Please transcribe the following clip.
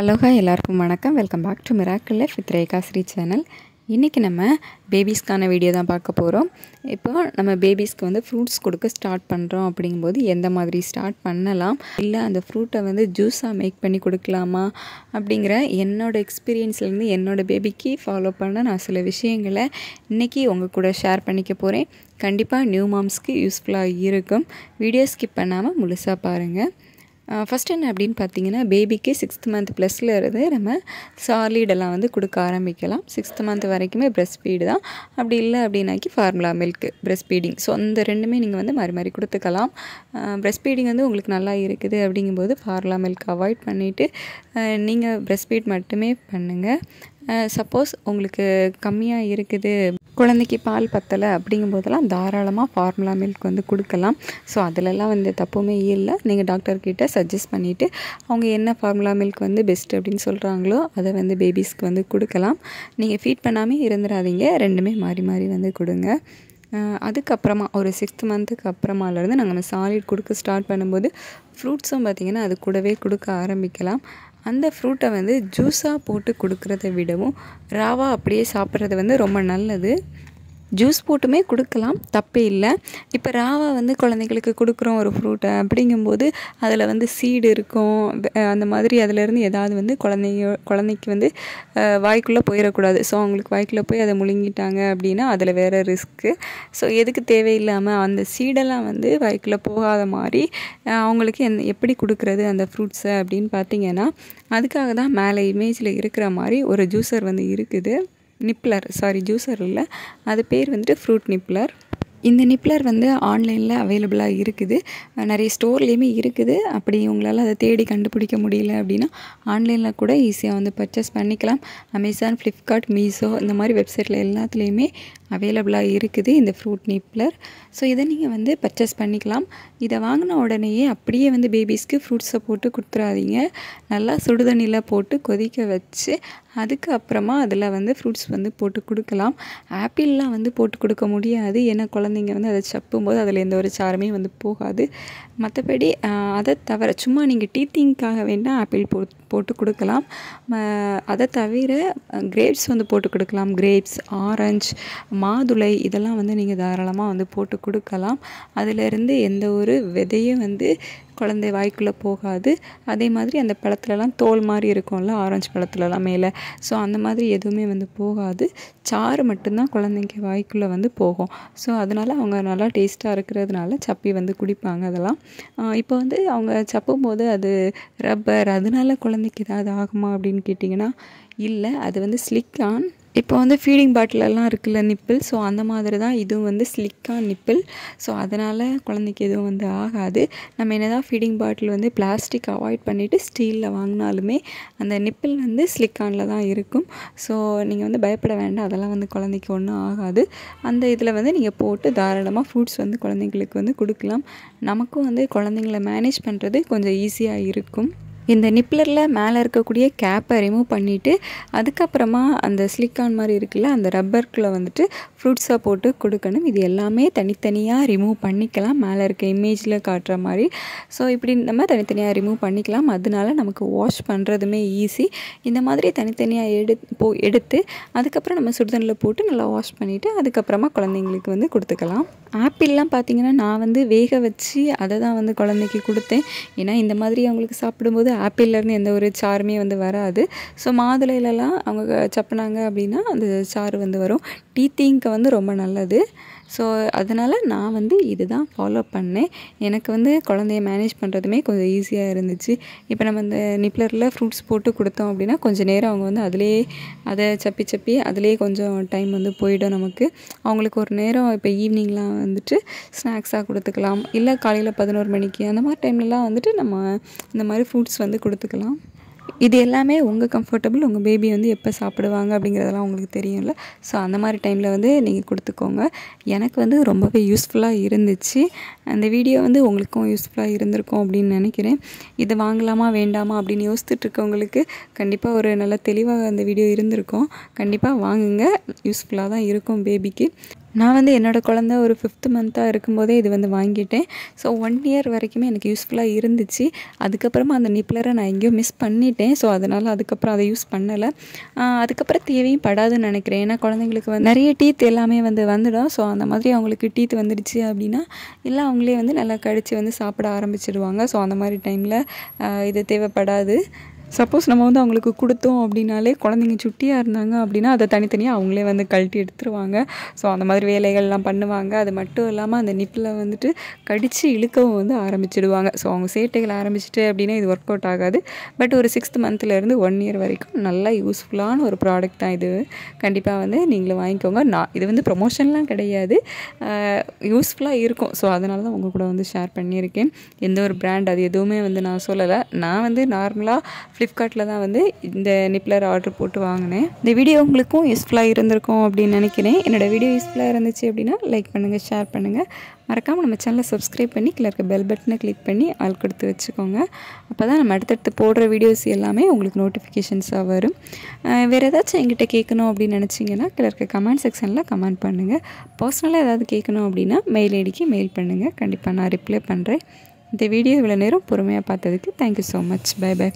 Hello hi எல்லாருக்கும் வணக்கம். Welcome back to miracle life with Rekha Sri channel. இன்றைக்கி நம்ம பேபிஸ்க்கான வீடியோ தான் பார்க்க போகிறோம். இப்போ நம்ம பேபிஸ்க்கு வந்து ஃப்ரூட்ஸ் கொடுக்க ஸ்டார்ட் பண்ணுறோம். அப்படிங்கும்போது எந்த மாதிரி ஸ்டார்ட் பண்ணலாம், இல்லை அந்த ஃப்ரூட்டை வந்து ஜூஸாக மேக் பண்ணி கொடுக்கலாமா அப்படிங்கிற என்னோடய எக்ஸ்பீரியன்ஸ்லேருந்து என்னோடய பேபிக்கு ஃபாலோ பண்ண நான் சில விஷயங்களை இன்றைக்கி உங்கள் கூட ஷேர் பண்ணிக்க போகிறேன். கண்டிப்பாக நியூ மாம்ஸ்க்கு யூஸ்ஃபுல்லாக இருக்கும். வீடியோ ஸ்கிப் பண்ணாமல் முழுசாக பாருங்கள். ஃபஸ்ட் என்ன அப்படின்னு பார்த்தீங்கன்னா, பேபிக்கு 6th மந்த் ப்ளஸில் இருந்து நம்ம சாலிடெல்லாம் வந்து கொடுக்க ஆரம்பிக்கலாம். 6th மந்த் வரைக்குமே ப்ரெஸ்ட் ஃபீடு தான். அப்படி இல்லை அப்படின்னாக்கி formula milk breast feeding. So அந்த ரெண்டுமே நீங்கள் வந்து மாறி மாறி கொடுத்துக்கலாம். ப்ரெஸ்ட் ஃபீடிங் வந்து உங்களுக்கு நல்லா இருக்குது அப்படிங்கும்போது ஃபார்முலா மில்க் அவாய்ட் பண்ணிவிட்டு நீங்கள் ப்ரெஸ்ட் ஃபீட் மட்டுமே பண்ணுங்கள். சப்போஸ் உங்களுக்கு கம்மியாக இருக்குது, குழந்தைக்கு பால் பத்தலை அப்படிங்கும்போதெல்லாம் தாராளமாக ஃபார்முலா மில்க் வந்து கொடுக்கலாம். ஸோ அதிலெல்லாம் வந்து தப்புமே இல்லை. நீங்கள் டாக்டர்கிட்ட சஜஸ்ட் பண்ணிவிட்டு அவங்க என்ன ஃபார்முலா மில்க் வந்து பெஸ்ட் அப்படின்னு சொல்கிறாங்களோ அதை வந்து பேபிஸ்க்கு வந்து கொடுக்கலாம். நீங்கள் ஃபீட் பண்ணாமல் இருந்துடாதீங்க, ரெண்டுமே மாறி மாறி வந்து கொடுங்க. அதுக்கப்புறமா ஒரு 6th மந்த்துக்கு அப்புறமாலேருந்து நாங்கள் சாலிட் கொடுக்க ஸ்டார்ட் பண்ணும்போது ஃப்ரூட்ஸும் பார்த்திங்கன்னா அது கூடவே கொடுக்க ஆரம்பிக்கலாம். அந்த ஃப்ரூட்டை வந்து ஜூஸாக போட்டு கொடுக்குறத விடவும் ராவாக அப்படியே சாப்பிட்றது வந்து ரொம்ப நல்லது. ஜூஸ் போட்டுமே கொடுக்கலாம், தப்பே இல்லை. இப்போ ராவா வந்து குழந்தைங்களுக்கு கொடுக்குறோம் ஒரு ஃப்ரூட்டை அப்படிங்கும்போது அதில் வந்து சீடு இருக்கும், அந்த மாதிரி அதிலேருந்து ஏதாவது வந்து குழந்தைக்கு வந்து வாய்க்குள்ளே போயிடக்கூடாது. ஸோ அவங்களுக்கு வாய்க்குள்ளே போய் அதை முழுங்கிட்டாங்க அப்படின்னா அதில் வேறு ரிஸ்க்கு. ஸோ எதுக்கு தேவையில்லாமல் அந்த சீடெல்லாம் வந்து வாய்க்குள்ளே போகாத மாதிரி அவங்களுக்கு எப்படி கொடுக்குறது அந்த ஃப்ரூட்ஸை அப்படின்னு பார்த்தீங்கன்னா, அதுக்காக தான் மேலே இமேஜில் இருக்கிற மாதிரி ஒரு ஜூஸர் வந்து இருக்குது. ஜூஸர் இல்லை, அது பேர் வந்துட்டு ஃப்ரூட் நிப்ளர். இந்த நிப்ளர் வந்து ஆன்லைனில் அவைலபிளாக இருக்குது, நிறைய ஸ்டோர்லேயுமே இருக்குது. அப்படி உங்களால் அதை தேடி கண்டுபிடிக்க முடியல அப்படின்னா ஆன்லைனில் கூட ஈஸியாக வந்து பர்ச்சேஸ் பண்ணிக்கலாம். அமேசான், ஃப்ளிப்கார்ட், மீஷோ இந்த மாதிரி வெப்சைட்டில் எல்லாத்துலேயுமே அவைலபிளாக இருக்குது இந்த ஃப்ரூட் நிப்ளர். ஸோ இதை நீங்கள் வந்து பர்ச்சேஸ் பண்ணிக்கலாம். இதை வாங்கின உடனேயே அப்படியே வந்து பேபிஸ்க்கு ஃப்ரூட்ஸை போட்டு கொடுத்துறாதீங்க. நல்லா சுடுதண்ணியில் போட்டு கொதிக்க வச்சு அதுக்கப்புறமா அதில் வந்து ஃப்ரூட்ஸ் வந்து போட்டு கொடுக்கலாம். ஆப்பிள்லாம் வந்து போட்டு கொடுக்க முடியாது, ஏன்னா குழந்தைங்க வந்து அதை சப்பும்போது அதில் எந்த ஒரு சாருமே வந்து போகாது. மற்றபடி அதை தவிர சும்மா நீங்கள் டீத்திங்காக வேண்டாம் ஆப்பிள் போட்டு கொடுக்கலாம். அதை தவிர கிரேப்ஸ் வந்து போட்டு கொடுக்கலாம். கிரேப்ஸ், ஆரஞ்சு, மாதுளை இதெல்லாம் வந்து நீங்கள் தாராளமாக வந்து போட்டு கொடுக்கலாம். அதிலிருந்து எந்த ஒரு விதையும் வந்து குழந்தை வாய்க்குள்ளே போகாது. அதே மாதிரி அந்த பழத்துலலாம் தோல் மாதிரி இருக்கும்ல, ஆரஞ்சு பழத்துலலாம் மேலே, ஸோ அந்த மாதிரி எதுவுமே வந்து போகாது. சாறு மட்டும்தான் குழந்தைங்க வாய்க்குள்ளே வந்து போகும். ஸோ அதனால் அவங்க நல்லா டேஸ்ட்டாக இருக்கிறதுனால சப்பி வந்து குடிப்பாங்க. அதெல்லாம் இப்போ வந்து அவங்க சப்பும்போது அது ரப்பர், அதனால குழந்தைக்கு ஏதாவது ஆகுமா அப்படின்னு கேட்டிங்கன்னா இல்லை, அது வந்து ஸ்லிக்கான். இப்போ வந்து ஃபீடிங் பாட்டிலெல்லாம் இருக்குல்ல நிப்பிள், ஸோ அந்த மாதிரி தான் இதுவும் வந்து ஸ்லிக்கான் நிப்பிள். ஸோ அதனால் குழந்தைக்கு எதுவும் வந்து ஆகாது. நம்ம என்ன தான் ஃபீடிங் பாட்டில் வந்து பிளாஸ்டிக் அவாய்ட் பண்ணிவிட்டு ஸ்டீலில் வாங்கினாலுமே அந்த நிப்பிள் வந்து ஸ்லிக்கானில் தான் இருக்கும். ஸோ நீங்கள் வந்து பயப்பட வேண்டாம், அதெல்லாம் வந்து குழந்தைக்கு ஒன்றும் ஆகாது. அந்த இதில் வந்து நீங்கள் போட்டு தாராளமாக ஃப்ரூட்ஸ் வந்து குழந்தைங்களுக்கு வந்து கொடுக்கலாம். நமக்கும் வந்து குழந்தைங்கள மேனேஜ் பண்ணுறது கொஞ்சம் ஈஸியாக இருக்கும். இந்த நிப்ளரில் மேலே இருக்கக்கூடிய கேப்பை ரிமூவ் பண்ணிவிட்டு அதுக்கப்புறமா அந்த ஸ்லிக்கான் மாதிரி இருக்குல்ல, அந்த ரப்பருக்குள்ளே வந்துட்டு ஃப்ரூட்ஸாக போட்டு கொடுக்கணும். இது எல்லாமே தனித்தனியாக ரிமூவ் பண்ணிக்கலாம், மேலே இருக்க இமேஜில் காட்டுற மாதிரி. ஸோ இப்படி நம்ம தனித்தனியாக ரிமூவ் பண்ணிக்கலாம். அதனால நமக்கு வாஷ் பண்ணுறதுமே ஈஸி. இந்த மாதிரி தனித்தனியாக எடுத்து அதுக்கப்புறம் நம்ம சுடுதண்ணில் போட்டு நல்லா வாஷ் பண்ணிவிட்டு அதுக்கப்புறமா குழந்தைங்களுக்கு வந்து கொடுத்துக்கலாம். ஆப்பிள்லாம் பார்த்திங்கன்னா நான் வந்து வேக வச்சு அதை தான் வந்து குழந்தைக்கு கொடுத்தேன். ஏன்னா இந்த மாதிரி அவங்களுக்கு சாப்பிடும்போது ஆப்பிள்லேருந்து எந்த ஒரு சாருமே வந்து வராது. ஸோ மாதுளையிலலாம் அவங்க சப்புனாங்க அப்படின்னா அந்த சாறு வந்து வரும். டீத்திங்க்கு வந்து ரொம்ப நல்லது. ஸோ அதனால் நான் வந்து இது தான் ஃபாலோ பண்ணேன். எனக்கு வந்து குழந்தைய மேனேஜ் பண்ணுறதுமே கொஞ்சம் ஈஸியாக இருந்துச்சு. இப்போ நம்ம இந்த நிப்ளரில் ஃப்ரூட்ஸ் போட்டு கொடுத்தோம் அப்படின்னா கொஞ்சம் நேரம் அவங்க வந்து அதை சப்பி அதிலே கொஞ்சம் டைம் வந்து போயிடும் நமக்கு. அவங்களுக்கு ஒரு நேரம் இப்போ ஈவினிங்லாம் வந்துட்டு ஸ்நாக்ஸாக கொடுத்துக்கலாம், இல்லை காலையில் 11 மணிக்கு அந்த மாதிரி டைம்லலாம் வந்துட்டு நம்ம இந்த மாதிரி ஃப்ரூட்ஸ் வந்து கொடுத்துக்கலாம். இது எல்லாமே உங்கள் கம்ஃபர்டபுள், உங்கள் பேபி வந்து எப்போ சாப்பிடுவாங்க அப்படிங்கிறதெல்லாம் உங்களுக்கு தெரியும்ல. ஸோ அந்த மாதிரி டைமில் வந்து நீங்கள் கொடுத்துக்கோங்க. எனக்கு வந்து ரொம்பவே யூஸ்ஃபுல்லாக இருந்துச்சு. அந்த வீடியோ வந்து உங்களுக்கும் யூஸ்ஃபுல்லாக இருந்திருக்கும் அப்படின்னு நினைக்கிறேன். இது வாங்கலாமா வேண்டாமா அப்படின்னு யோசித்துட்ருக்கவங்களுக்கு கண்டிப்பாக ஒரு நல்ல தெளிவாக அந்த வீடியோ இருந்திருக்கும். கண்டிப்பாக வாங்குங்க, யூஸ்ஃபுல்லாக தான் இருக்கும் பேபிக்கு. நான் வந்து என்னோடய குழந்த ஒரு 5th மந்த்தாக இருக்கும்போதே இது வந்து வாங்கிட்டேன். ஸோ 1 இயர் வரைக்குமே எனக்கு யூஸ்ஃபுல்லாக இருந்துச்சு. அதுக்கப்புறமா அந்த நிப்ளரை நான் எங்கேயோ மிஸ் பண்ணிட்டேன். ஸோ அதனால் அதுக்கப்புறம் அதை யூஸ் பண்ணலை. அதுக்கப்புறம் தேவையும் படாதுன்னு நினைக்கிறேன். ஏன்னா குழந்தைங்களுக்கு வந்து நிறைய டீத் எல்லாமே வந்துடும். ஸோ அந்த மாதிரி அவங்களுக்கு டீத் வந்துடுச்சு அப்படின்னா இல்லை அவங்களே வந்து நல்லா கடித்து வந்து சாப்பிட ஆரம்பிச்சிடுவாங்க. ஸோ அந்த மாதிரி டைமில் இது தேவைப்படாது. சப்போஸ் நம்ம வந்து அவங்களுக்கு கொடுத்தோம் அப்படின்னாலே குழந்தைங்க சுட்டியாக இருந்தாங்க அப்படின்னா அதை தனித்தனியாக அவங்களே வந்து கழட்டி எடுத்துருவாங்க. ஸோ அந்த மாதிரி வேலைகள்லாம் பண்ணுவாங்க. அது மட்டும் இல்லாமல் அந்த நிப்பில் வந்துட்டு கடித்து இழுக்கவும் வந்து ஆரம்பிச்சிடுவாங்க. ஸோ அவங்க சேட்டைகள் ஆரம்பிச்சிட்டு அப்படின்னா இது ஒர்க் அவுட் ஆகாது. பட் ஒரு 6th மந்த்லேருந்து 1 இயர் வரைக்கும் நல்லா யூஸ்ஃபுல்லான ஒரு ப்ராடக்ட் தான் இது. கண்டிப்பாக வந்து நீங்களும் வாங்கிக்கோங்க. இது வந்து ப்ரொமோஷன்லாம் கிடையாது, யூஸ்ஃபுல்லாக இருக்கும். ஸோ அதனால தான் உங்கள் கூட வந்து ஷேர் பண்ணியிருக்கேன். எந்த ஒரு பிராண்ட் அது எதுவுமே வந்து நான் சொல்லலை. நான் வந்து நார்மலாக ஃப்ளிப்கார்ட்டில் தான் வந்து இந்த நிப்ளர் ஆர்டர் போட்டு வாங்கினேன். இந்த வீடியோ உங்களுக்கும் யூஸ்ஃபுல்லாக இருந்திருக்கும் அப்படின்னு நினைக்கிறேன். என்னோடய வீடியோ யூஸ்ஃபுல்லாக இருந்துச்சு அப்படின்னா லைக் பண்ணுங்கள், ஷேர் பண்ணுங்கள். மறக்காமல் நம்ம சேனலை சப்ஸ்கிரைப் பண்ணி கீழே இருக்க பெல் பட்டனை கிளிக் பண்ணி ஆல் கொடுத்து வச்சுக்கோங்க. அப்போ தான் நம்ம அடுத்தடுத்து போடுற வீடியோஸ் எல்லாமே உங்களுக்கு நோட்டிஃபிகேஷன்ஸாக வரும். வேறு ஏதாச்சும் என்கிட்ட கேட்கணும் அப்படின்னு நினச்சிங்கன்னா கீழே இருக்க கமெண்ட் செக்ஷனில் கமெண்ட் பண்ணுங்கள். பர்சனலாக ஏதாவது கேட்கணும் அப்படின்னா மெயில் ஐடிக்கு மெயில் பண்ணுங்கள். கண்டிப்பாக நான் ரிப்ளை பண்ணுறேன். இந்த வீடியோ இவ்வளோ நேரம் பொறுமையாக பார்த்ததுக்கு thank you so much. Bye by.